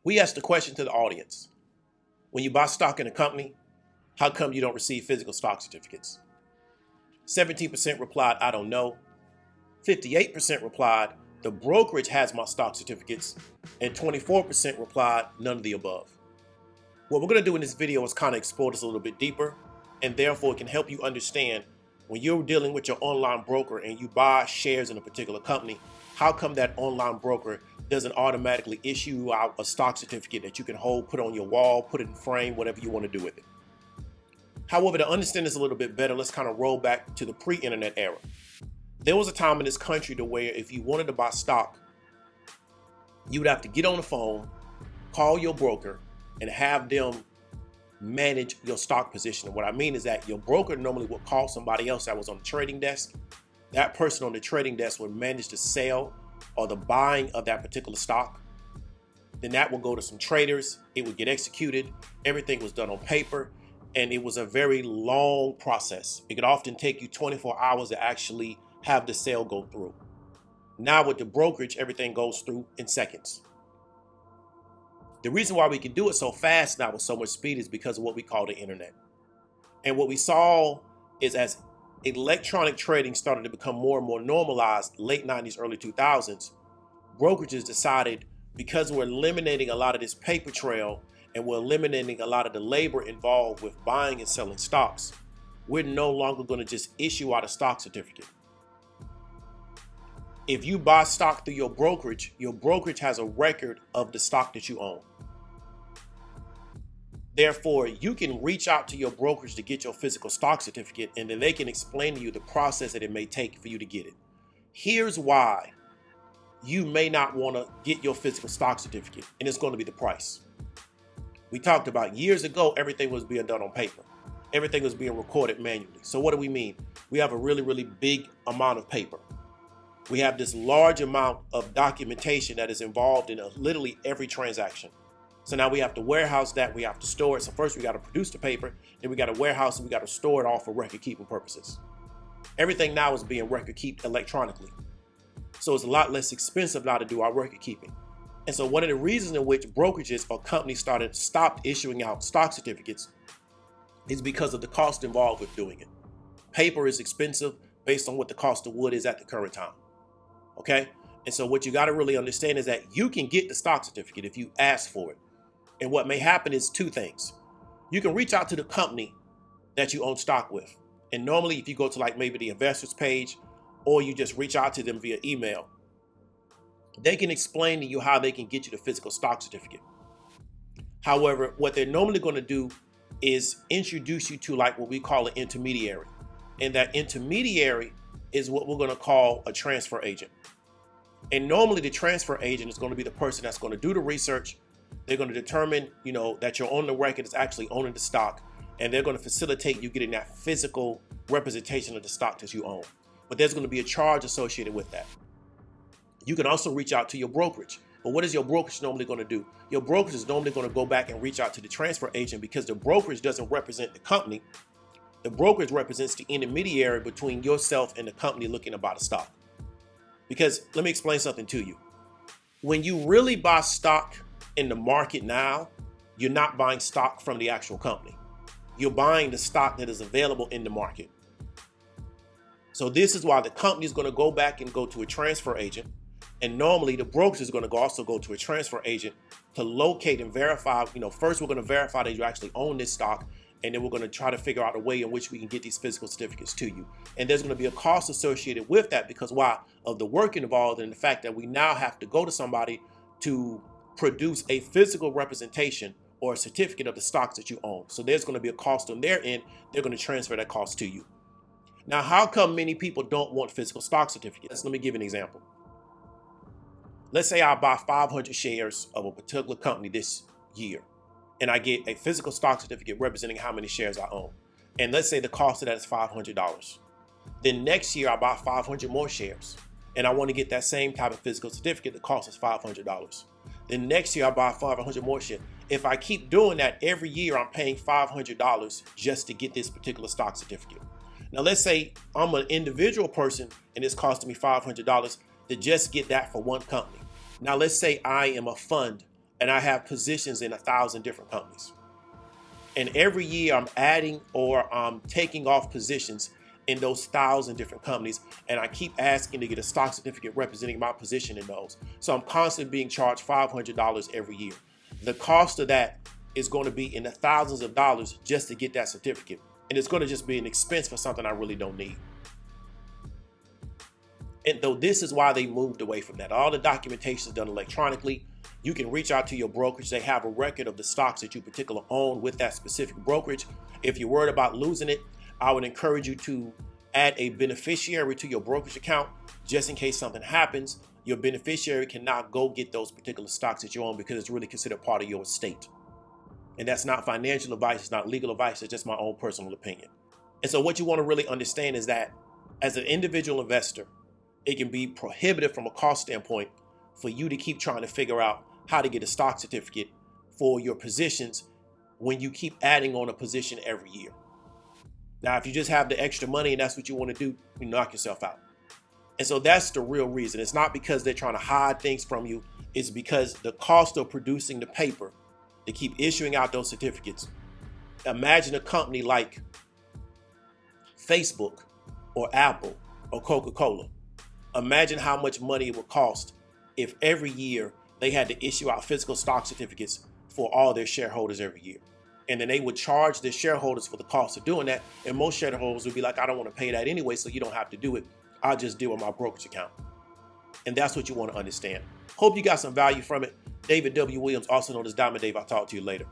We asked the question to the audience. When you buy stock in a company, how come you don't receive physical stock certificates? 17% replied, I don't know. 58% replied, the brokerage has my stock certificates. And 24% replied, none of the above. What we're going to do in this video is kind of explore this a little bit deeper, and therefore it can help you understand when you're dealing with your online broker and you buy shares in a particular company, how come that online broker doesn't automatically issue out a stock certificate that you can hold, put on your wall, put it in frame, whatever you want to do with it. However, to understand this a little bit better, let's kind of roll back to the pre-internet era. There was a time in this country to where if you wanted to buy stock, you would have to get on the phone, call your broker, and have them manage your stock position. And what I mean is that your broker normally would call somebody else that was on the trading desk. That person on the trading desk would manage the sale or the buying of that particular stock. Then that would go to some traders. It would get executed. Everything was done on paper. And it was a very long process. It could often take you 24 hours to actually have the sale go through. Now with the brokerage, everything goes through in seconds. The reason why we can do it so fast now with so much speed is because of what we call the internet. And what we saw is as electronic trading started to become more and more normalized, late 90s, early 2000s, brokerages decided, because we're eliminating a lot of this paper trail and we're eliminating a lot of the labor involved with buying and selling stocks, we're no longer going to just issue out a stock certificate. If you buy stock through your brokerage has a record of the stock that you own. Therefore, you can reach out to your brokerage to get your physical stock certificate, and then they can explain to you the process that it may take for you to get it. Here's why you may not want to get your physical stock certificate, and it's going to be the price. We talked about years ago, everything was being done on paper. Everything was being recorded manually. So what do we mean? We have a really, really big amount of paper. We have this large amount of documentation that is involved in literally every transaction. So now we have to warehouse that, we have to store it. So first we got to produce the paper, then we got to warehouse and we got to store it all for record keeping purposes. Everything now is being record kept electronically. So it's a lot less expensive now to do our record keeping. And so one of the reasons in which brokerages or companies stopped issuing out stock certificates is because of the cost involved with doing it. Paper is expensive based on what the cost of wood is at the current time. Okay? And so what you got to really understand is that you can get the stock certificate if you ask for it. And what may happen is two things. You can reach out to the company that you own stock with. And normally if you go to like maybe the investors page, or you just reach out to them via email, they can explain to you how they can get you the physical stock certificate. However, what they're normally going to do is introduce you to like what we call an intermediary. And that intermediary is what we're going to call a transfer agent. And normally the transfer agent is going to be the person that's going to do the research. They're going to determine, that you're on the record is actually owning the stock, and they're going to facilitate you getting that physical representation of the stock that you own. But there's going to be a charge associated with that. You can also reach out to your brokerage. But what is your brokerage normally going to do? Your brokerage is normally going to go back and reach out to the transfer agent, because the brokerage doesn't represent the company. The brokerage represents the intermediary between yourself and the company looking to buy the stock. Because let me explain something to you. When you really buy stock in the market now, you're not buying stock from the actual company. You're buying the stock that is available in the market. So this is why the company is going to go back and go to a transfer agent. And normally the brokerage is going to also go to a transfer agent to locate and verify. First we're going to verify that you actually own this stock. And then we're going to try to figure out a way in which we can get these physical certificates to you. And there's going to be a cost associated with that because why? Of the work involved and the fact that we now have to go to somebody to produce a physical representation or a certificate of the stocks that you own. So there's going to be a cost on their end. They're going to transfer that cost to you. Now, how come many people don't want physical stock certificates? Let me give you an example. Let's say I buy 500 shares of a particular company this year, and I get a physical stock certificate representing how many shares I own. And let's say the cost of that is $500. Then next year I buy 500 more shares, and I want to get that same type of physical certificate. The cost is $500. Then next year I buy 500 more shares. If I keep doing that every year, I'm paying $500 just to get this particular stock certificate. Now let's say I'm an individual person and it's costing me $500 to just get that for one company. Now let's say I am a fund and I have positions in 1,000 different companies. And every year I'm adding or I'm taking off positions in those 1,000 different companies, and I keep asking to get a stock certificate representing my position in those. So I'm constantly being charged $500 every year. The cost of that is going to be in the thousands of dollars just to get that certificate. And it's going to just be an expense for something I really don't need. And though this is why they moved away from that. All the documentation is done electronically. You can reach out to your brokerage. They have a record of the stocks that you particularly own with that specific brokerage. If you're worried about losing it, I would encourage you to add a beneficiary to your brokerage account just in case something happens. Your beneficiary cannot go get those particular stocks that you own because it's really considered part of your estate. And that's not financial advice. It's not legal advice. It's just my own personal opinion. And so what you want to really understand is that as an individual investor, it can be prohibitive from a cost standpoint for you to keep trying to figure out how to get a stock certificate for your positions when you keep adding on a position every year. Now, if you just have the extra money and that's what you want to do, you knock yourself out. And so that's the real reason. It's not because they're trying to hide things from you. It's because the cost of producing the paper to keep issuing out those certificates. Imagine a company like Facebook or Apple or Coca-Cola. Imagine how much money it would cost if every year they had to issue out physical stock certificates for all their shareholders every year. And then they would charge their shareholders for the cost of doing that. And most shareholders would be like, I don't want to pay that anyway, so you don't have to do it. I'll just deal with my brokerage account. And that's what you want to understand. Hope you got some value from it. David W. Williams, also known as Diamond Dave. I'll talk to you later.